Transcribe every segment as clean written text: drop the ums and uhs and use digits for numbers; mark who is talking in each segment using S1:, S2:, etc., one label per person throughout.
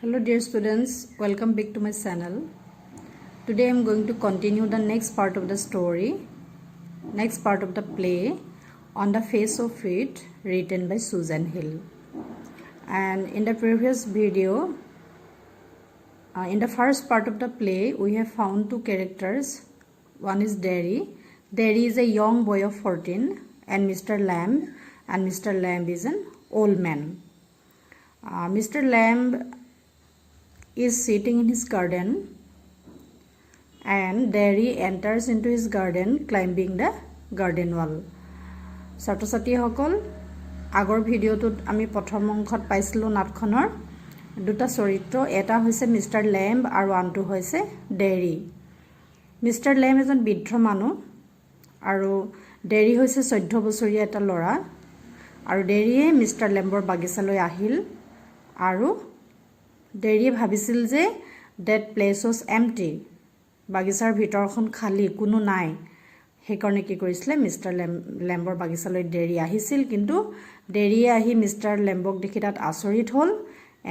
S1: Hello dear students, welcome back to my channel. Today I am going to continue the next part of the story, next part of the play, On the Face of It, written by Susan Hill. And in the previous video, in the first part of the play, we have found two characters. One is Derry. Derry is a young boy of 14 and Mr. Lamb, and Mr. Lamb is an old man. Mr. Lamb is sitting in his garden and Derry enters into his garden climbing the garden wall. ছাত্ৰ-ছাত্ৰী সকল আগৰ ভিডিওটোত আমি প্ৰথম অংশত পাইছিলো নাটখনৰ দুটা চৰিত্ৰ এটা হৈছে মিস্টাৰ ল্যাম্ব আৰু আনটো হৈছে ডেৰী। মিস্টাৰ ল্যাম্ব এজন বৃদ্ধ মানুহ আৰু ডেৰী হৈছে 14 বছৰীয়া এটা ল'ৰা আৰু ডেৰীয়ে মিস্টাৰ ল্যাম্বৰ বাগিচালৈ আহিল আৰু ডেৰীয়ে ভাবিছিল যে ডেট প্লেস ওয়াজ এম্পটি, বাগিচাৰ ভিতৰখন খালী কোনো নাই। সেইকাৰণে কি কৰিছিলে মিস্টাৰ ল্যাম্বৰ বাগিচালৈ ডেৰী আহিছিল, কিন্তু ডেৰীয়ে আহি মিস্টাৰ ল্যাম্বক দেখি তাত আচৰিত হ'ল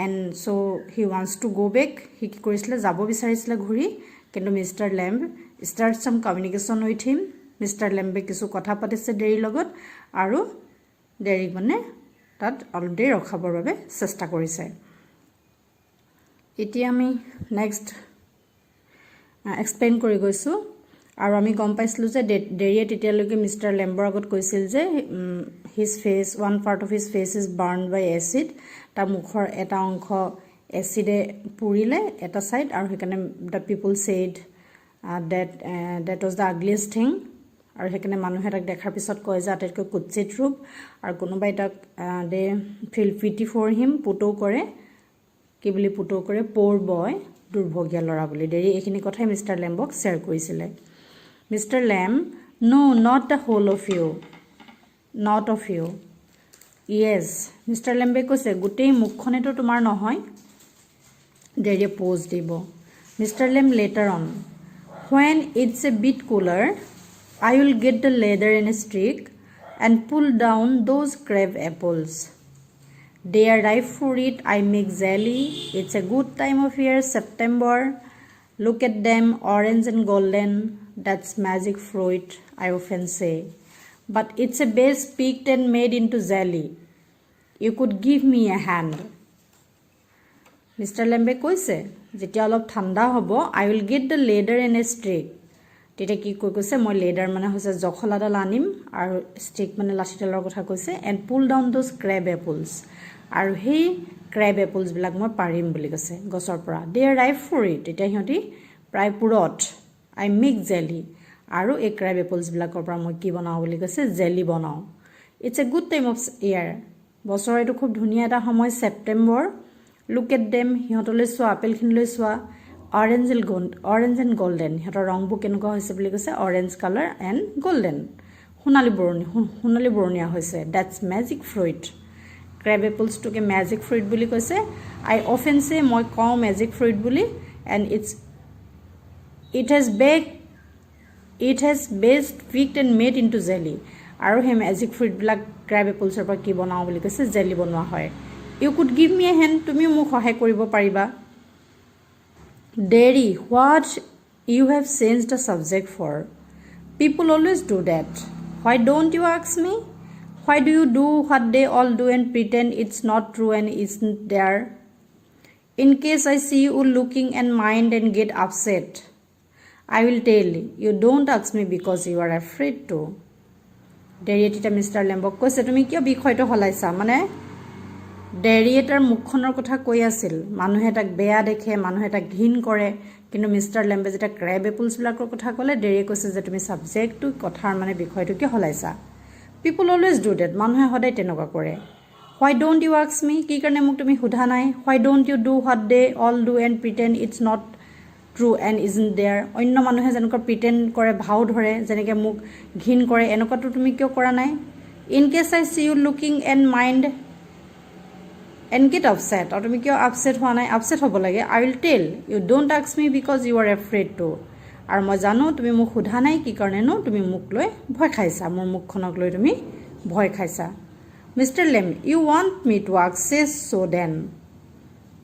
S1: and so' he wants to go back. সি কি কৰিছিলে যাব বিচাৰিছিলে ঘূৰি, কিন্তু mister Lamb start some communication with him. Mister ল্যাম্বে কিছু কথা পাতিছে ডেৰীৰ লগত আৰু ডেৰীক মানে তাত অলপ দেৰি ৰখাবৰ বাবে চেষ্টা কৰিছে। এতিয়া আমি নেক্সট এক্সপ্লেইন কৰি গৈছোঁ আৰু আমি গম পাইছিলোঁ যে ডেৰীয়ে তেতিয়ালৈকে মিস্টাৰ ল্যাম্বৰ আগত কৈছিল যে his face one part of his face is burn by acid, তাৰ মুখৰ এটা অংশ এচিডে পুৰিলে এটা ছাইড, আৰু সেইকাৰণে the people said that was the ugliest thing, আৰু সেইকাৰণে মানুহে তাক দেখাৰ পিছত কয় যে আটাইতকৈ কুৎসিত ৰূপ, আৰু কোনোবাই তাক দে ফিল পিটি ফৰ হিম, পুতৌ কৰে, কি বুলি পুতৌ কৰে, প'ৰ বয়, দুৰ্ভগীয়া ল'ৰা বুলি। ডেৰী এইখিনি কথাই মিস্টাৰ ল্যাম্বক শ্বেয়াৰ কৰিছিলে। Mister Lamb, no not the whole of you, not of you. Yes, mister ল্যাম্বে কৈছে গোটেই মুখখনেতো তোমাৰ নহয়। ডেৰীয়ে প'জ দিব। Mister Lamb later on, when it's a bit cooler, I will get the leather and a stick and pull down those crab apples. They are ripe for it. I make jelly. It's a good time of year, September. Look at them, orange and golden. That's magic fruit, I often say. But it's a best picked and made into jelly. You could give me a hand. Mr. Lambe কৈছে যেতিয়া অলপ ঠাণ্ডা হ'ব, I will get the leather and a stick. তেতিয়া কি কৈছে, মই leather মানে হৈছে জখলাডাল আনিম আৰু ষ্টিক মানে লাঠিডালৰ কথা কৈছে, and pull down those crab apples, আৰু সেই ক্ৰেব এপলছবিলাক মই পাৰিম বুলি কৈছে গছৰ পৰা। দে আৰ ৰাইপ ফৰ ইট, তেতিয়া সিহঁতি প্ৰায় পুৰত। আই মেক জেলি, আৰু এই ক্ৰেব এপলছবিলাকৰ পৰা মই কি বনাওঁ বুলি কৈছে, জেলি বনাওঁ। It's a good time of year, বছৰৰ এইটো খুব ধুনীয়া এটা সময়, ছেপ্টেম্বৰ। লুক এট দেম, সিহঁতলৈ চোৱা, আপেলখিনিলৈ চোৱা। অৰেঞ্জ এণ্ড গল্ডেন, সিহঁতৰ ৰংবোৰ কেনেকুৱা হৈছে বুলি কৈছে, অৰেঞ্জ কালাৰ এণ্ড গল্ডেন, সোণালী বৰণীয়া হৈছে। ডেটছ মেজিক ফ্ৰুইট, ক্ৰেব এপলছটোকে মেজিক ফ্ৰুইট বুলি কৈছে। আই অফেন চে, মই কওঁ মেজিক ফ্ৰুইট বুলি, and it has best picked and made into jelly, আৰু সেই মেজিক ফ্ৰুইটবিলাক ক্ৰেব এপলছৰ পৰা কি বনাওঁ বুলি কৈছে, জেলি বনোৱা হয়। You could give me a hand, তুমিও মোক সহায় কৰিব পাৰিবা। Derry, what you have changed the subject for? People always do that. Why don't you ask me? Why do you do what they all do and pretend it's not true and isn't there? In case I see you looking and mind and get upset, I will tell you don't ask me because you are afraid to. Derry এটা mister ল্যাম্বক কৈছে, তুমি কিয় বিষয়টো হলাইছা? মানে ডেৰীয়ে তাৰ মুখখনৰ কথা কৈ আছিল, মানুহে তাক বেয়া দেখে, মানুহে তাক ঘিণ কৰে, কিন্তু মিস্টাৰ ল্যাম্বে যেতিয়া ক্ৰেব এপলছবিলাকৰ কথা ক'লে, ডেৰীয়ে কৈছে যে তুমি ছাবজেক্টটো কথাৰ মানে বিষয়টো কিয় সলাইছা? পিপল অলৱেজ ডু ডেট, মানুহে সদায় তেনেকুৱা কৰে। Why don't you ask me, কি কাৰণে মোক তুমি সোধা নাই? Why don't you do what they all do and pretend it's not true and isn't there. অন্য মানুহে যেনেকুৱা প্ৰিটেণ্ড কৰে, ভাও ধৰে, যেনেকৈ মোক ঘিণ কৰে, এনেকুৱাটো তুমি কিয় কৰা নাই? In case I see you looking and mind and get upset, আৰু তুমি কিয় আপছেট হোৱা নাই? আপছেট হ'ব লাগে। I will tell you don't ask me because you are afraid to, আৰু মই জানো তুমি মোক সোধা নাই কি কাৰণেনো, তুমি মোক লৈ ভয় খাইছা, মোৰ মুখখনক লৈ তুমি ভয় খাইছা। Mr. Lamb, you want me to access, so then.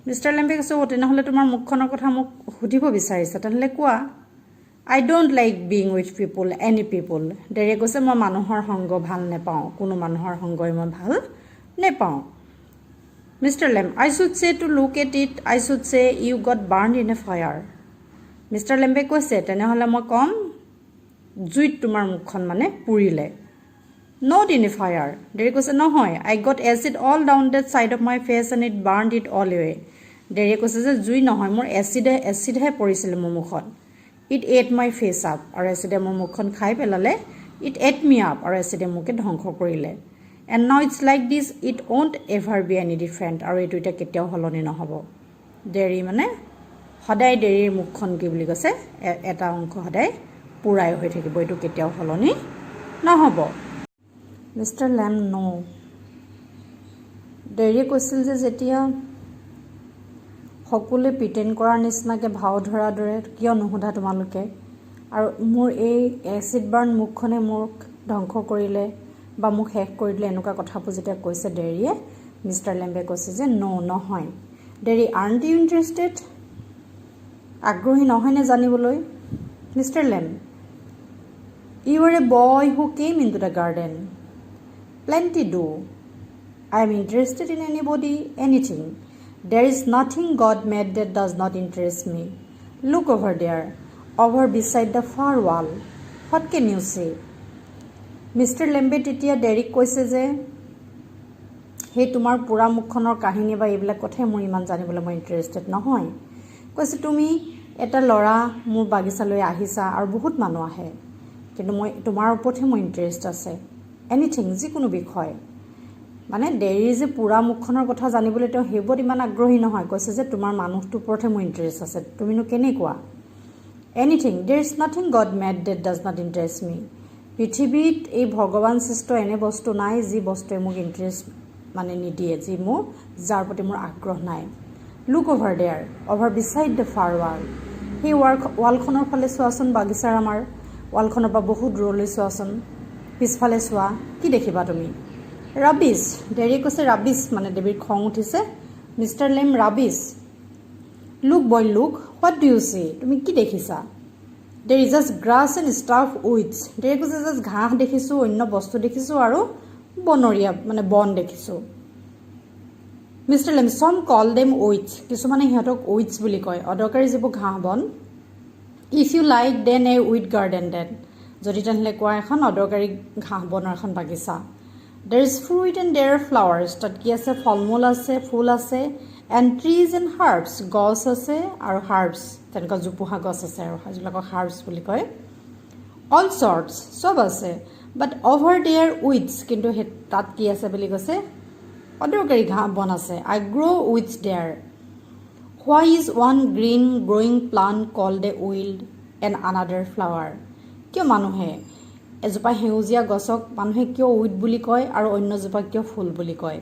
S1: Mister লেম্বে কৈছে অ' তেনেহ'লে তোমাৰ মুখখনৰ কথা মোক সুধিব বিচাৰিছা তেনেহ'লে কোৱা I don't like being with people, any people. ডেৰিয়ে কৈছে মই মানুহৰ সংগ ভাল নেপাওঁ কোনো মানুহৰ সংগই মই ভাল নেপাওঁ Mr. Lem, I should say to look at it, I should say you got burned in a fire. Mr. Lembe কৈছে তেনেহ'লে মই কম জুইত তোমাৰ মুখখন মানে পুৰিলে Not in a fire. Dairy কৈছে নহয় I got acid all down that side of my face and it burned it all away. ডেৰিয়ে কৈছে যে জুই নহয় মোৰ এচিডহে পৰিছিল মোৰ মুখত It ate my face up আৰু এচিডে মোৰ মুখখন খাই পেলালে It ate me up আৰু এচিডে মোকে ধ্বংস কৰিলে And now it's like this it won't ever be any different আৰু এইটো এটা কেতিয়াও হলনি নহব ডেৰি মানে সদায় ডেৰিৰ মুখখন কি বুলি কৈছে এটা অংশ সদায় পুৰাই হৈ থাকিব এইটো কেতিয়াও হলনি নহব Mr. Lamb no ডেৰিয়ে কৈছিল যে যেতিয়া সকলোৱে প্ৰিটেণ্ড কৰাৰ নিচিনাকৈ ভাও ধৰা দৰে কিয় নুসুধা তোমালোকে আৰু মোৰ এই এচিড বাৰ্ণ মুখখনে মোক ধ্বংস কৰিলে বা মোক শেষ কৰি দিলে এনেকুৱা কথাবোৰ যেতিয়া কৈছে ডেৰিয়ে মিষ্টাৰ লেম্বে কৈছে যে নহয় ডেৰি aren't you interested আগ্ৰহী নহয়নে জানিবলৈ mister lamp you are a boy who came into the garden plenty do I am interested in anybody anything There is nothing God made that does not interest me. Look over there, over beside the far wall. What can you say? Mr. Lembe তেতিয়া Derrick কৈছে যে হে তোমাৰ পুৰা মুখখনৰ কাহিনী বা এইবিলাক কথাই মোৰ ইমান জানিবলৈ মই ইন্টাৰেষ্টেড নহয় কৈছে তুমি এটা লৰা মোৰ বাগিচালৈ আহিছা আৰু বহুত মানুহ আহে কিন্তু মই তোমাৰ ওপৰতহে মই ইন্টাৰেষ্ট আছে এনিথিং যিকোনো বিষয় মানে ডেৰি যে পুৰা মুখখনৰ কথা জানিবলৈ তেওঁ হেবত ইমান আগ্ৰহী নহয় কৈছে যে তোমাৰ মানুহটোৰ ওপৰতহে মোৰ ইন্টাৰেষ্ট আছে তুমিনো কেনেকুৱা anything there is nothing God made that does not interest me পৃথিৱীত এই ভগৱান সৃষ্ট এনে বস্তু নাই যি বস্তুৱে মোক ইন্টাৰেষ্ট মানে নিদিয়ে যি মোৰ যাৰ প্ৰতি মোৰ আগ্ৰহ নাই look over there over beside the far wall সেই ৱালখনৰ ফালে চোৱাচোন বাগিচাৰ আমাৰ ৱালখনৰ পৰা বহুত দূৰলৈ চোৱাচোন পিছফালে চোৱা কি দেখিবা তুমি ৰাবিছ ডেৰি কৈছে ৰাবিছ মানে ডেবিৰ খং উঠিছে mister Lamb rubbish look boy look what do you see তুমি কি দেখিছা there is just grass and stuff weeds Derry কৈছে জাষ্ট ঘাঁহ দেখিছোঁ অন্য বস্তু দেখিছোঁ আৰু বনৰীয়া মানে বন দেখিছোঁ মিষ্টাৰ লেম চম কল দেম উইথছ কিছুমানে সিহঁতক উইথছ বুলি কয় অদৰকাৰী যিবোৰ ঘাঁহ বন if you like then a with garden then যদি তেনেহ'লে কোৱা এখন অদৰকাৰী ঘাঁহ বনৰ এখন বাগিচা There is fruit and there are flowers. তাত কি আছে ফলমূল আছে ফুল আছে and trees and herbs গছ আছে আৰু herbs তেনেকুৱা জোপোহা গছ আছে আৰু যিবিলাকক herbs বুলি কয় all sorts সব আছে but over there weeds কিন্তু তাত কি আছে বুলি কৈছে অদৰকাৰী ঘাঁহ বন আছে I grow weeds there why is one green growing plant called a weed and another flower কিয় মানুহে এজোপা হেউজিয়া গছক মানুহে কিয় উইড বুলি কয় আৰু অন্যজোপা কিয় ফুল বুলি কয়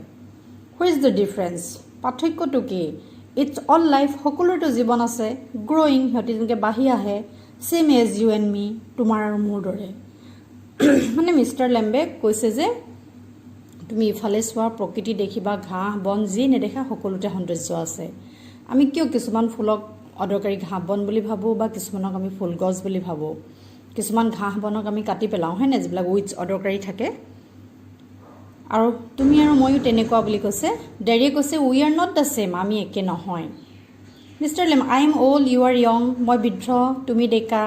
S1: হোয়াট ইজ দ্য ডিফাৰেন্স পাৰ্থক্যটো কি ইটস অল লাইফ সকলোতো জীৱন আছে গ্ৰোইং সিহঁতি যেনেকৈ বাঢ়ি আহে সেম এজ ইউ এণ্ড মি তোমাৰ আৰু মোৰ দৰে মানে মিষ্টাৰ লেম্বে কৈছে যে তুমি ইফালে চোৱা প্ৰকৃতি দেখিবা ঘাঁহ বন যি নেদেখা সকলোতে সৌন্দৰ্য আছে আমি কিয় কিছুমান ফুলক অদৰকাৰী ঘাঁহ বন বুলি ভাবোঁ বা কিছুমানক আমি ফুল গছ বুলি ভাবোঁ কিছুমান ঘাঁহ বনক আমি কাটি পেলাওঁ হয়নে যিবিলাক উইথ অদৰকাৰী থাকে আৰু তুমি আৰু ময়ো তেনেকুৱা বুলি কৈছে ডেৰিয়ে কৈছে we are not the same আমি একে নহয় mister Lamb I am old you are young মই বৃদ্ধ তুমি ডেকা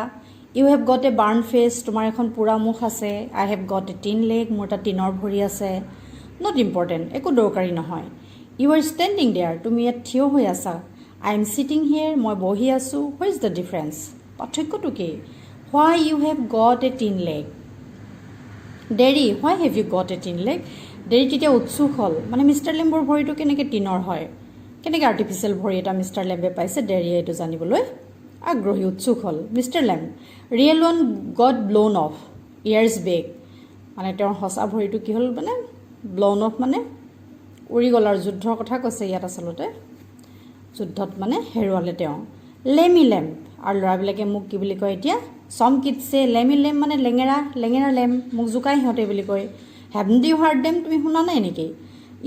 S1: you have got a burn face তোমাৰ এখন পুৰা মুখ আছে I have got a tin leg মোৰ এটা টিনৰ ভৰি আছে নট ইম্পৰ্টেণ্ট একো দৰকাৰী নহয় ইউ আৰ ষ্টেণ্ডিং দেয়াৰ তুমি ইয়াত থিয় হৈ আছা আই এম চিটিং হিয়েৰ মই বহি আছোঁ হোৱাট ইজ দ্য ডিফাৰেন্স পাৰ্থক্যটো কি Why you have got a tin leg? Derry, why have you got a tin leg? Derry তেতিয়া উৎসুক হ'ল মানে মিষ্টাৰ লেম্বৰ ভৰিটো কেনেকৈ টিনৰ হয় কেনেকৈ আৰ্টিফিচিয়েল ভৰি এটা মিষ্টাৰ লেম্বে পাইছে ডেৰিয়ে এইটো জানিবলৈ আগ্ৰহী উৎসুক হ'ল mister Lamb real one got blown off ears back মানে তেওঁৰ সঁচা ভৰিটো কি হ'ল মানে ব্লোন অফ মানে উৰি গ'ল আৰু যুদ্ধৰ কথা কৈছে ইয়াত আচলতে যুদ্ধত মানে হেৰুৱালে তেওঁ লেমি লেম্প আৰু ল'ৰাবিলাকে মোক কি বুলি কয় এতিয়া সম কিডছে লেমি লেম্প মানে লেঙেৰা লেম্প মোক জোকাই সিহঁতে বুলি কয় হেভন ইউ হাৰ্ড দেম তুমি শুনা নাই নেকি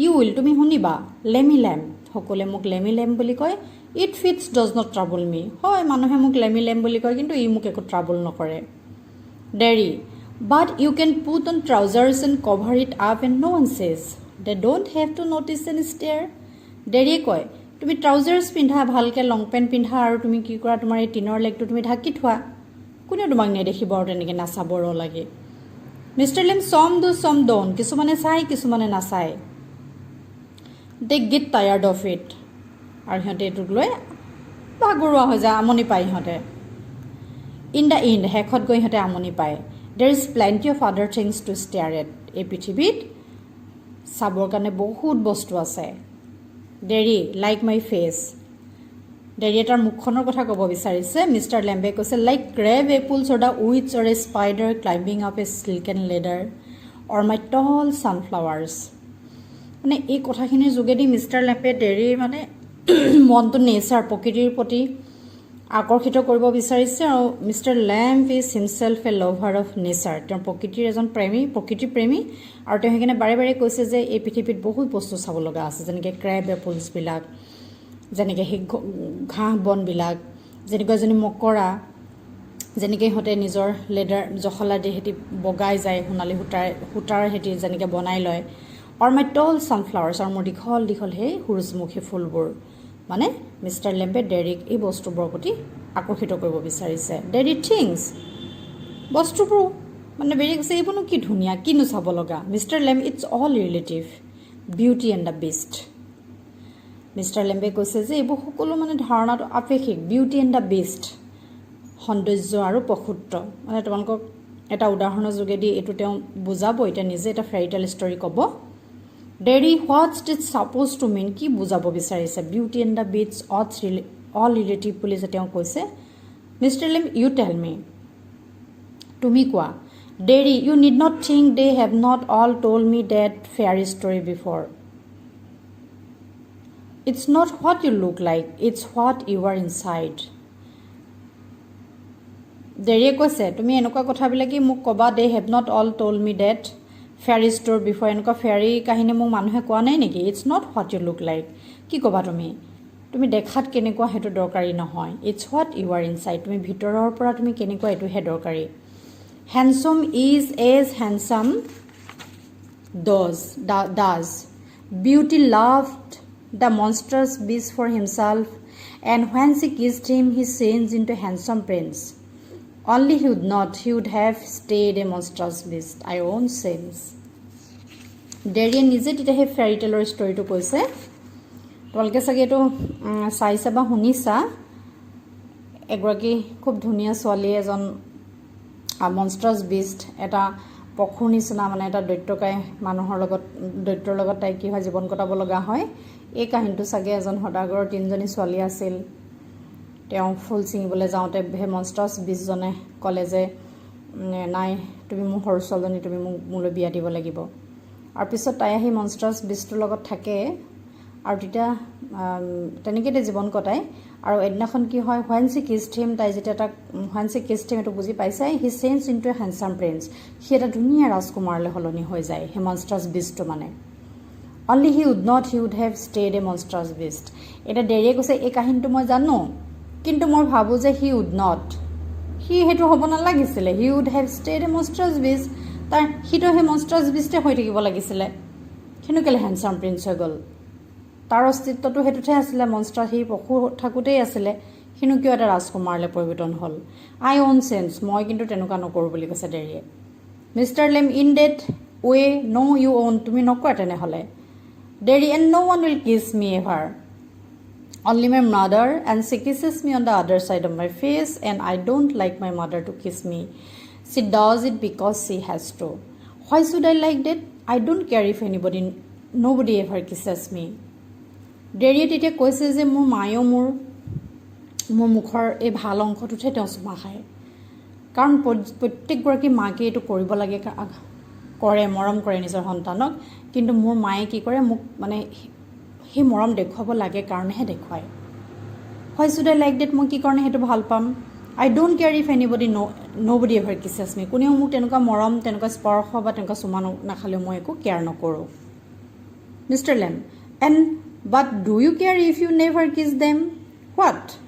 S1: ইউ উইল তুমি শুনিবা লেমি লেম্প সকলে মোক লেমি লেম বুলি কয় it fits does not trouble me হয় মানুহে মোক লেমি লেম বুলি কয় কিন্তু ই মোক একো ট্ৰাবল নকৰে Derry but you can put on trousers and cover it up and no one sees they don't have to notice and stare ডেৰিয়ে কয় তুমি ট্ৰাউজাৰ্ছ পিন্ধা ভালকৈ লং পেণ্ট পিন্ধা আৰু তুমি কি কৰা তোমাৰ এই টিনৰ লেগটো তুমি ঢাকি থোৱা কোনেও তোমাক নেদেখিব আৰু তেনেকৈ নাচাবৰ লাগে মিষ্টাৰ লেম চম ডু চম ডোণ্ট কিছুমানে চাই কিছুমানে নাচায় they get tired of it আৰু সিহঁতে এইটোক লৈ ভাগৰুৱা হৈ যায় আমনি পায় সিহঁতে ইন দ্য ইণ্ড শেষত গৈ সিহঁতে আমনি পায় there is plenty of other things to stare at এই পৃথিৱীত চাবৰ কাৰণে বহুত বস্তু আছে ডেৰি লাইক মাই ফেচ ডেৰিয়ে তাৰ মুখখনৰ কথা ক'ব বিচাৰিছে মিষ্টাৰ লেম্বে কৈছে like crab apples or the weeds or a spider climbing up a silken ladder or my tall sunflowers মানে এই কথাখিনিৰ যোগেদি মিষ্টাৰ লেম্বে ডেৰিৰ মানে মনটো নেচাৰ প্ৰকৃতিৰ প্ৰতি আকৰ্ষিত কৰিব বিচাৰিছে আৰু mister lamp is himself A lover of nature তেওঁ প্ৰকৃতিৰ এজন প্ৰকৃতিৰ প্ৰেমী আৰু তেওঁ সেইকাৰণে বাৰে বাৰে কৈছে যে এই পৃথিৱীত বহুত বস্তু চাব লগা আছে যেনেকৈ ক্ৰেব এপুলছবিলাক যেনেকৈ সেই ঘাঁহ বনবিলাক যেনেকৈ এজনী মকৰা যেনেকৈ সিহঁতে নিজৰ লেডাৰ জখলা দি সিহঁতি বগাই যায় সোণালী সূতাৰ সিহঁতি যেনেকৈ বনাই লয় অৰ মাই টল ছানফ্লাৱাৰ্ছ আৰু মোৰ দীঘল দীঘল সেই সূৰজমুখী ফুলবোৰ মানে মিষ্টাৰ লেম্বে ডেৰিক এই বস্তুবোৰৰ প্ৰতি আকৰ্ষিত কৰিব বিচাৰিছে ডেৰি থিংছ বস্তুবোৰ মানে বেৰি কৈছে এইবোৰনো কি ধুনীয়া কিনো চাব লগা mister Lamb it's all relative beauty and the beast mister লেম্বে কৈছে যে এইবোৰ সকলো মানে ধাৰণাটো আপেক্ষিক বিউটি এণ্ড দ্য বেষ্ট সৌন্দৰ্য আৰু পশুত্ব মানে তোমালোকক এটা উদাহৰণৰ যোগেদি এইটো তেওঁ বুজাব এতিয়া নিজে এটা ফেৰিটেল ষ্টৰী ক'ব Derry what's it supposed to mean কি বুজাব বিচাৰিছে beauty and the beast all relative বুলি যে তেওঁ কৈছে mister lamp you tell me তুমি কোৱা Derry you need not think they have not all told me that fairy story before It's not what you look like, it's what you are inside. ডেৰিয়ে কৈছে তুমি এনেকুৱা কথাবিলাকেই মোক ক'বা they have not all told me that fairy story before এনেকুৱা fairy কাহিনী মোক মানুহে কোৱা নাই নেকি it's not what you look like কি ক'বা তুমি দেখাত কেনেকুৱা সেইটো দৰকাৰী নহয় it's what you are inside তুমি ভিতৰৰ পৰা তুমি কেনেকুৱা এইটোহে দৰকাৰী handsome is as handsome does beauty loved the monstrous beast for himself, and when she kissed him, he changed into a handsome prince. Only he would have stayed a monstrous beast. I own sins. ডেৰিয়ে নিজে তেতিয়া সেই ferry টেলৰ ষ্টৰিটো কৈছে তোমালোকে চাগে এইটো চাইছা বা শুনিছা এগৰাকী খুব ধুনীয়া ছোৱালী এজন মনষ্ট্ৰাছ বিষ্ট এটা পশুৰ নিচিনা মানে এটা দৈত্যকাই দৈত্যৰ লগত তাই কি হয় জীৱন কটাব লগা হয় এই কাহিনীটো চাগে এজন সদাগৰৰ 3জনী ছোৱালী আছিল তেওঁ ফুল ছিঙিবলৈ যাওঁতে সেই মনষ্ট্ৰাছ বিষ্টজনে ক'লে যে নাই তুমি মোৰ সৰু ছোৱালীজনী তুমি মোলৈ বিয়া দিব লাগিব আৰু পিছত তাই আহি মনষ্ট্ৰাছ বিষ্টৰ লগত থাকে আৰু তেতিয়া তেনেকৈ জীৱন কটায় আৰু এদিনাখন কি হয় হোৱেন চি কিছড হিম তাই যেতিয়া তাক হোৱেন চি কিছড হিম এইটো বুজি পাইছে he change into a handsome prince সি এটা ধুনীয়া ৰাজকুমাৰলৈ সলনি হৈ যায় সেই মনষ্ট্ৰাছ বিষ্টটো মানে only he would have stayed a monstrous beast এতিয়া ডেৰিয়ে কৈছে এই কাহিনীটো মই জানো কিন্তু মই ভাবোঁ যে হি উড নট সি সেইটো হ'ব নালাগিছিলে he would have stayed a monstrous beast সিটো সেই মনষ্ট্ৰাছ বিষ্টে হৈ থাকিব লাগিছিলে কিন্তু কেলৈ হেণ্ডছাম প্ৰিন্স হৈ গ'ল তাৰ অস্তিত্বটো সেইটোতহে আছিলে মনষ্ট্ৰাছ সি পশু থাকোঁতেই আছিলে সিনো কিয় এটা ৰাজকুমাৰলৈ পৰিৱৰ্তন হ'ল আই অ'ন চেঞ্চ মই কিন্তু তেনেকুৱা নকৰোঁ বুলি কৈছে ডেৰিয়ে mister Lamb in that way no' you won't তুমি নকৰা তেনেহ'লে Derry and no' one will kiss me ever only my mother and she kisses me on the other side of my face and I don't like my mother to kiss me she does it because she has to why should I like that I don't care if nobody ever kisses me ডেৰিয়ে তেতিয়া কৈছে যে মোৰ মায়েও মোৰ মুখৰ এই ভাল অংশটোতহে তেওঁ চুমা খায় কাৰণ প্ৰত্যেকগৰাকী মাকে এইটো কৰিব লাগে কৰে মৰম কৰে নিজৰ সন্তানক কিন্তু মোৰ মায়ে কি কৰে মোক মানে সেই মৰম দেখুৱাব লাগে কাৰণেহে দেখুৱায় হোৱাই শুড আই লাইক ডেট মই কি কাৰণে সেইটো ভাল পাম আই don't care if nobody ever kisses মি কোনেও মোক তেনেকুৱা মৰম তেনেকুৱা স্পৰ্শ বা তেনেকুৱা চুমা নাখালেও মই একো কেয়াৰ নকৰোঁ mister Lamb and But do you care if you never kiss them? What?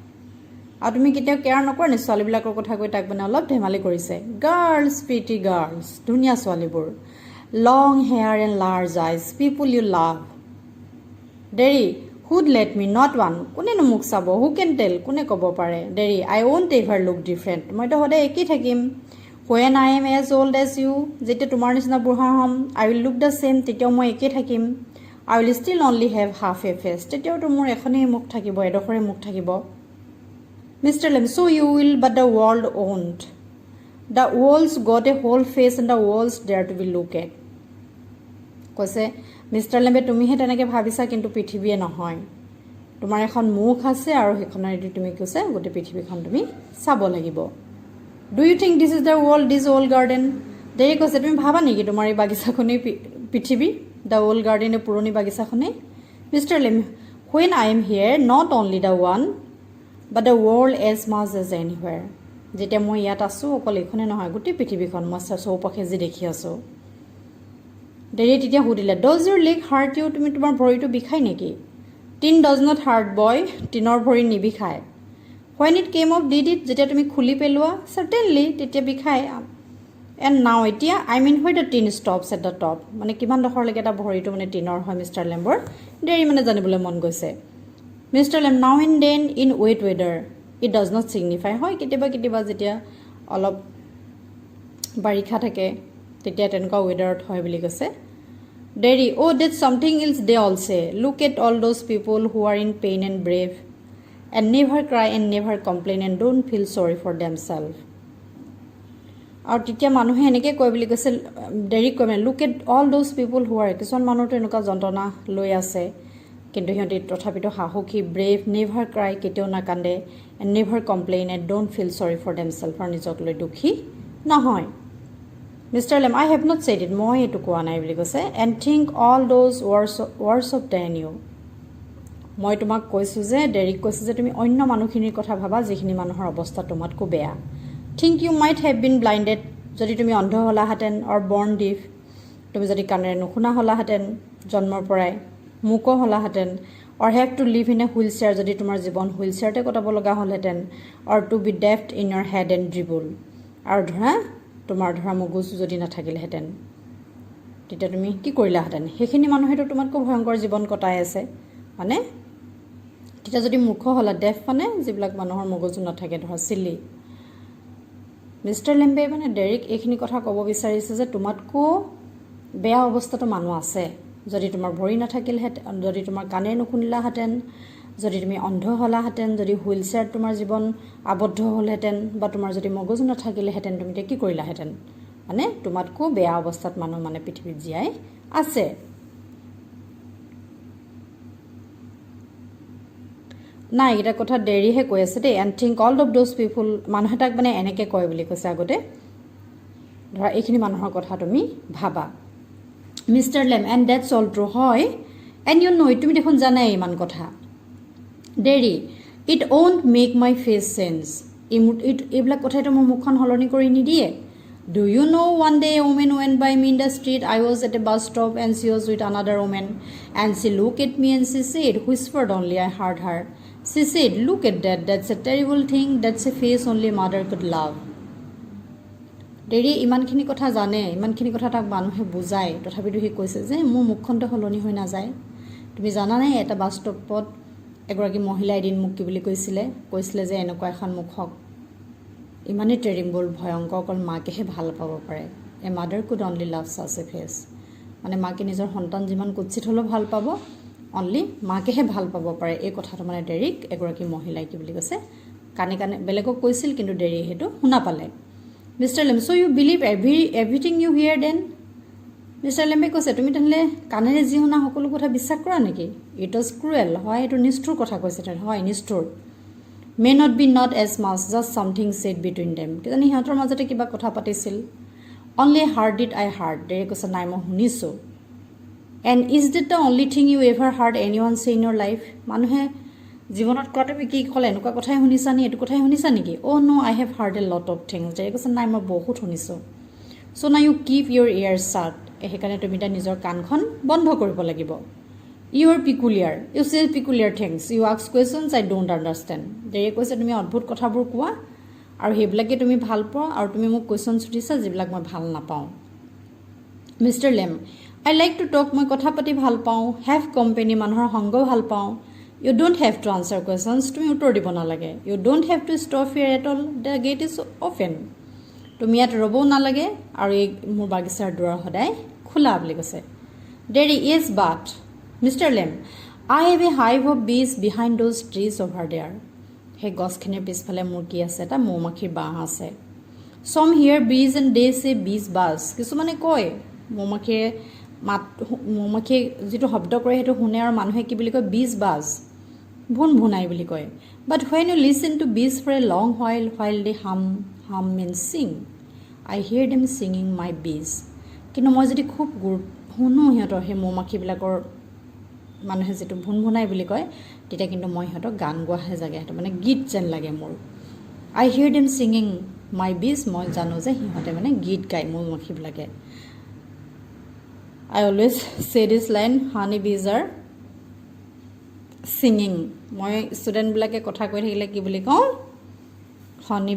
S1: আৰু তুমি কেতিয়াও কেয়াৰ নকৰা নে ছোৱালীবিলাকৰ কথা কৈ তাক মানে অলপ ধেমালি কৰিছে গাৰ্লছ প্ৰিটি গাৰ্লছ ধুনীয়া ছোৱালীবোৰ long hair and large eyes people you love Derry who'd let me not one কোনেনো মোক চাব হু কেন টেল কোনে ক'ব পাৰে Derry I won't ever look different মইতো সদায় একেই থাকিম when I am as old as you যেতিয়া তোমাৰ নিচিনা বুঢ়া হ'ম I will look the same তেতিয়াও মই একেই থাকিম I will still only have half a face তেতিয়াওতো মোৰ এখনেই মুখ থাকিব এডোখৰে মুখ থাকিব Mr. Lem, so you will, but the world won't. The walls got a whole face and the walls dare to be looked at. কৈছে mister লেম্বে তুমিহে তেনেকৈ ভাবিছা কিন্তু পৃথিৱীয়ে নহয় তোমাৰ এখন মুখ আছে আৰু সেইখনেদি তুমি কৈছে গোটেই পৃথিৱীখন তুমি চাব লাগিব do you think this is the world this old garden Derry কৈছে তুমি ভাবা নেকি তোমাৰ এই বাগিচাখনেই পৃথিৱী দ্য অল্ড গাৰ্ডেন এই পুৰণি বাগিচাখনেই mister Lamb when I am here not only the one but the world as much as anywhere যেতিয়া মই ইয়াত আছোঁ অকল এইখনে নহয় গোটেই পৃথিৱীখন মই চৌপাশে যি দেখি আছোঁ ডেৰি তেতিয়া সুধিলে does your leg hurt you তুমি তোমাৰ ভৰিটো বিষাই নেকি tin does not hurt boy টিনৰ ভৰি নিবিষায় when it came off did it যেতিয়া তুমি খুলি পেলোৱা চাৰ্টেনলি তেতিয়া বিষায় এণ্ড নাও এতিয়া I mean where the tin stops at the top মানে কিমান ডোখৰলৈকে এটা ভৰিটো মানে টিনৰ হয় মিষ্টাৰ লেম্বৰ ডেৰি মানে জানিবলৈ মন গৈছে Mr. Lem, now and then in wet weather, it does not signify. হয় কেতিয়াবা যেতিয়া অলপ বাৰিষা থাকে তেতিয়া তেনেকুৱা ৱেডাৰত হয় বুলি কৈছে dairy oh that's something else they all say look at all those people who are in pain and brave and never cry and never complain and don't feel sorry for themselves আৰু তেতিয়া মানুহে এনেকৈ কয় বুলি কৈছে Derrick কয় মানে look at all those people who are কিছুমান মানুহটো এনেকুৱা যন্ত্ৰণা লৈ আছে কিন্তু সিহঁতে তথাপিতো সাহসী ব্ৰেভ নেভাৰ ক্ৰাই কেতিয়াও নাকান্দে and never complain and don't feel sorry for themselves আৰু নিজক লৈ দুখী নহয় mister Lamb I have not said it মই এইটো কোৱা নাই বুলি কৈছে and think all those words of then you মই তোমাক কৈছোঁ যে ডেৰিক কৈছোঁ যে তুমি অন্য মানুহখিনিৰ কথা ভাবা যিখিনি মানুহৰ অৱস্থা তোমাতকৈ বেয়া think you might have been blinded যদি তুমি অন্ধ হ'লাহেঁতেন অৰ বৰ্ণ ডিফ তুমি যদি কাণেৰে নুশুনা হ'লাহেঁতেন জন্মৰ পৰাই মুখ হ'লাহেঁতেন or have to live in a wheelchair যদি তোমাৰ জীৱন হুইল চেয়াৰতে কটাব লগা হ'লহেঁতেন or to be daft in your head and dribble আৰু তোমাৰ মগজ যদি নাথাকিলেহেঁতেন তেতিয়া তুমি কি কৰিলাহেঁতেন সেইখিনি মানুহেতো তোমাতকৈ ভয়ংকৰ জীৱন কটাই আছে মানে তেতিয়া যদি মূৰ্খ হ'লা ডেফ মানে যিবিলাক মানুহৰ মগজু নাথাকে চিলি মিষ্টাৰ লেম্বে মানে ডেৰিক এইখিনি কথা ক'ব বিচাৰিছে যে তোমাতকৈ বেয়া অৱস্থাটো মানুহ আছে যদি তোমাৰ ভৰি নাথাকিলহেঁতেন যদি তোমাৰ কাণে নুশুনিলাহেঁতেন যদি তুমি অন্ধ হ'লাহেঁতেন যদি হুইল চেয়াৰত তোমাৰ জীৱন আবদ্ধ হ'লহেঁতেন বা তোমাৰ যদি মগজু নাথাকিলেহেঁতেন তুমি এতিয়া কি কৰিলাহেঁতেন মানে তোমাতকৈ বেয়া অৱস্থাত মানুহ মানে পৃথিৱীত জীয়াই আছে নাই এটা কথা ডেৰিহে কৈ আছে দেই and think all of those people মানুহে তাক মানে এনেকৈ কয় বুলি কৈছে আগতে ধৰা এইখিনি মানুহৰ কথা তুমি ভাবা mister Lamb and that's all true হয় এণ্ড ইউ ন' তুমি দেখোন জানাই ইমান কথা Derry it won't make my face change এইবিলাক কথাইতো মোৰ মুখখন সলনি কৰি নিদিয়ে do you know' one day a woman went by me in the street I was at a bus stop and she was with another woman and she look at me and she said whispered only I heard her C said look at that's a terrible thing that's a face only mother could love Derry ইমানখিনি কথা জানে ইমানখিনি কথা তাক মানুহে বুজায় তথাপিতো সি কৈছে যে মোৰ মুখখনটো সলনি হৈ নাযায় তুমি জানানে এটা বাছ ষ্টপত এগৰাকী মহিলাই এদিন মোক কি বুলি কৈছিলে যে এনেকুৱা এখন মুখক ইমানেই টেৰিবল ভয়ংকৰ অকল মাকেহে ভাল পাব পাৰে a mother could only love such a face মানে মাকে নিজৰ সন্তান যিমান কুৎসিত হ'লেও ভাল পাব অনলি মাকেহে ভাল পাব পাৰে এই কথাটো মানে ডেৰিক এগৰাকী মহিলাই কি বুলি কৈছে কাণে বেলেগক কৈছিল কিন্তু ডেৰিয়ে সেইটো শুনা পালে মিষ্টাৰ লেম চ' ইউ বিলিভ এভৰিথিং ইউ হিয়াৰ দেন মিষ্টাৰ লেম্বে কৈছে তুমি তেনেহ'লে কাণেৰে যি শুনা সকলো কথা বিশ্বাস কৰা নেকি ইট ৱাজ ক্ৰুৱেল হয় এইটো নিষ্ঠুৰ কথা কৈছে হয় নিষ্ঠুৰ may not be not as much just something said between them কিজানি সিহঁতৰ মাজতে কিবা কথা পাতিছিল only heard did I heard ডেৰে কৈছে নাই মই শুনিছোঁ and is that the only thing you ever heard এনি ওৱান চে ইন ইয়ৰ লাইফ মানুহে জীৱনত কোৱা তুমি কি ক'লে এনেকুৱা কথাই শুনিছা নি এইটো কথাই শুনিছা নেকি oh' no' I have heard a lot of things ডেৰে কৈছে নাই মই বহুত শুনিছোঁ চ' না you keep your ear shut সেইকাৰণে তুমি এতিয়া নিজৰ কাণখন বন্ধ কৰিব লাগিব You are peculiar. You say peculiar things. You ask questions I don't understand. দেৰিয়ে কৈছে তুমি অদ্ভুত কথাবোৰ কোৱা আৰু সেইবিলাকে তুমি ভাল পোৱা আৰু তুমি মোক কুৱেশ্যন সুধিছা যিবিলাক মই ভাল নাপাওঁ মিষ্টাৰ লেম I like to talk মই কথা পাতি ভাল পাওঁ have company মানুহৰ সংগ ভাল পাওঁ You don't have to answer questions তুমি উত্তৰ দিব নালাগে You don't have to stop here at all the gate is open তুমি ইয়াত ৰ'বও নালাগে আৰু এই মোৰ বাগিচাৰ দুৱাৰ সদায় খোলা বুলি কৈছে There is but Mr. Lam I have a hive of bees behind those trees over there Hey গছখিনিৰ পিছফালে মোৰ কি আছে এটা মৌমাখিৰ বাহ আছে Some hear bees and they say bees buzz কিছুমানে কয় মৌমাখিয়ে মৌমাখিয়ে যেটো শব্দ কৰে হেতু শুনে আৰু মানুহে কি বুলি কয় bees buzz ভুনভুনাই বুলি কয় But when you listen to bees for a long while they hum means sing I hear them singing my bees কিন্তু মই যদি খুব শুনো হিহঁতৰ হে মৌমাখিবিলাকৰ মানুহে যেটো ভুনভুনাই বুলি কয় তেতিয়া কিন্তু মই হিহঁতক গান গোৱাহে জাগে হেতু মানে গীত যেন লাগে মোৰ I hear them singing my bees মই জানো যে হিহঁতে মানে গীত গায় মৌমাখিবিলাকে I always say this line honey bees are singing মই ষ্টুডেন্ট বিলাকে কথা কৈ থাকিলে কি বুলি কওঁ honey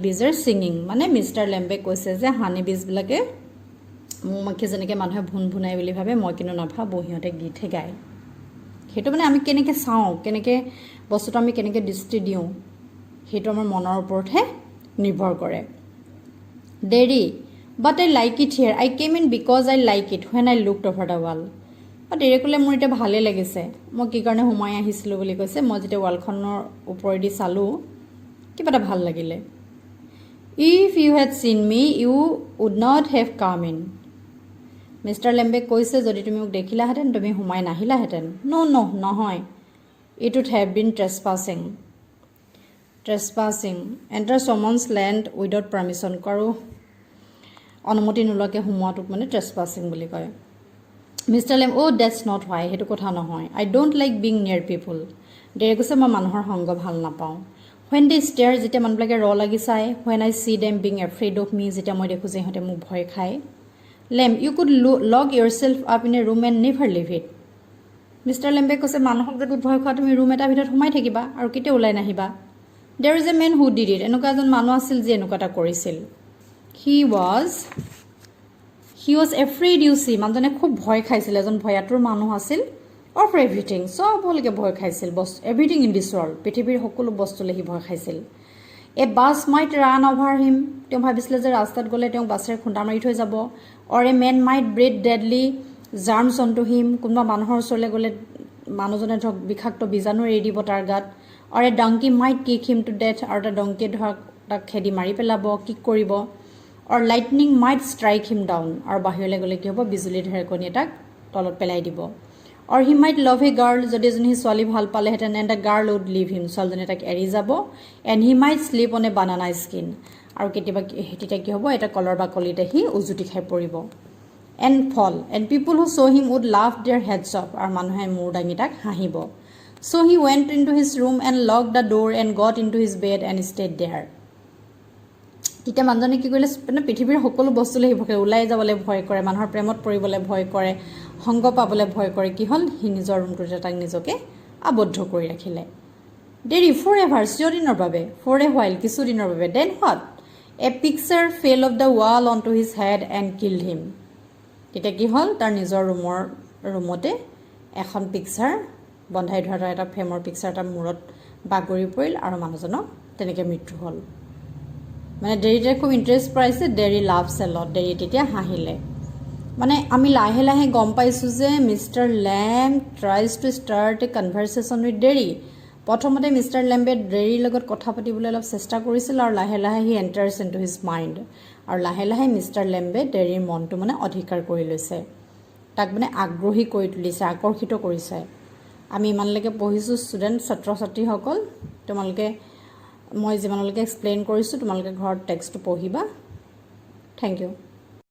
S1: bees are singing মানে মিস্টাৰ লেম্বে কৈছে যে honey bees বিলাকে মৌমাখি যেনেকৈ মানুহে ভুনভুনাই বুলি ভাবে মই কিন্তু নাভাবো হিহঁতে গীতহে গায় হেতু মানে আমি কেনেকৈ চাওঁ কেনেকৈ বস্তুটো আমি কেনেকৈ দৃষ্টি দিওঁ হেতু আমাৰ মনৰ ওপৰতহে নিৰ্ভৰ কৰে Derry But I like it here. I came in because I like it when I looked over the wall. But দেৰি কলে মোৰ এটা ভালে লাগিছে মই কি কাৰণে হুমাই আহিছিলো বুলি কৈছে মই যেতে ওয়ালখনৰ ওপৰেদি চালো কিবাটা ভাল লাগিলে If you had seen me you would not have come in. Mr. Lembe কৈছে যদি তুমি মোক দেখিলা হেতেন তুমি হুমাই নাহিলা হেতেন No নহয় It would have been trespassing. Enter someone's land without permission কৰো অনুমতি নোলোৱাকে হুমুৱাটোক মানে trespassing বুলি কয় Mr. Lam oh that's not why হেতু কথা নহয় I don't like being near people দেৰি কৈছে মই মানুহৰ সংগ ভাল নাপাওঁ When they stare যেতিয়া মানুহবিলাকে ৰ লাগি চাই when I see them being afraid of me যেতিয়া মই দেখো যে হতে মোক ভয় খায় Lam you could lock yourself up in a room and never leave it Mr. Lembe কৈছে মানুহক যদি ভয় খোৱা তুমি ৰুম এটা ভিতৰত সোমাই থাকিবা আৰু কেতিয়া ওলাই নাহিবা There is a man who did it এনেকুৱা এজন মানুহ আছিল যে এনেকুৱাটা কৰিছিল He was afraid you see মানুহজনে খুব ভয় খাইছিল এজন ভয়াতুৰ মানুহ আছিল of everything সব হলকে ভয় খাইছিল everything in this world পৃথিৱীৰ সকলো বস্তুলে হি ভয় খাইছিল A bus might run over him তেওঁ ভাবিছিল যে ৰাস্তাত গলে তেওঁ বাছৰে খুন্দা মাৰি থৈ যাব or a man might breathe deadly germs onto him কোনবা মানুহৰ ওচৰলে গলে মানুহজনে ধক বিষাক্ত বীজাণু এৰি দিব তাৰ গাত or a donkey might kick him to death or the donkey ধক তাক খেদি মাৰি পেলাব কিক কৰিব or lightning might strike him down or বাহিৰলে গলে কি হ'ব বিজুলী ঢেৰেকনি এটাক তলত পেলাই দিব or he might love a girl যদি জনী ছোৱালী ভাল পালে হেতেন and the girl would leave him ছোৱালীজনী তাক এৰি যাব and he might sleep on a banana skin আৰু কেতিয়াবা হেতিটা কি হ'ব এটা কলৰ বাকলিতে হি উজুটি খাই পৰিব and fall and people who saw him would laugh their heads off আৰু মানুহে মূৰ দাঙি তাক হাঁহিব so he went into his room and locked the door and got into his bed and stayed there তেতিয়া মানুহজনে কি কৰিলে মানে পৃথিৱীৰ সকলো বস্তুলে হিভকে উলাই যাবলৈ ভয় কৰে মানুহৰ প্ৰেমত পৰিবলৈ ভয় কৰে সংগ পাবলৈ ভয় কৰে কি হল হি নিজৰ ৰুমটোতে তাক নিজকে আবদ্ধ কৰি ৰাখিলে দেৰি forever চিৰদিনৰ বাবে for a while কিছুদিনৰ বাবে then what a picture fell off the wall onto his head and killed him তেতিয়া কি হল তাৰ নিজৰ ৰুমতে এখন পিকচাৰ বন্ধাই ধৰা এটা ফ্ৰেমৰ পিকচাৰ তাৰ মূৰত বাগৰি পৰিল আৰু মানুহজনৰ তেনেকৈ মৃত্যু হল মানে দেৰিতে খুব ইন্টাৰেষ্ট পাইছে দেৰি লাভছ এ লট দেৰি তেতিয়া হাঁহিলে মানে আমি লাহে লাহে গম পাইছো যে mister Lamb tries to start a conversation with Derry প্ৰথমতে মিস্টাৰ ল্যাম্বে দেৰিৰ লগত কথা পাতিবলৈ অলপ চেষ্টা কৰিছিল আৰু লাহে লাহে হি এন্টাৰছ ইনটু হিজ মাইন্ড আৰু লাহে লাহে মিস্টাৰ ল্যাম্বে দেৰিৰ মনটো মানে অধিকাৰ কৰি লৈছে তাক মানে আগ্ৰহী কৰি তুলিছে আকৰ্ষিত কৰিছে আমি ইমানলৈকে পঢ়িছো ষ্টুডেন্ট ছাত্ৰ ছাত্ৰীসকল তোমালোকে মই যিমানলৈকে এক্সপ্লেইন কৰিছো তোমালোকে ঘৰত টেক্সটটো পঢ়িবা থ্যাংক ইউ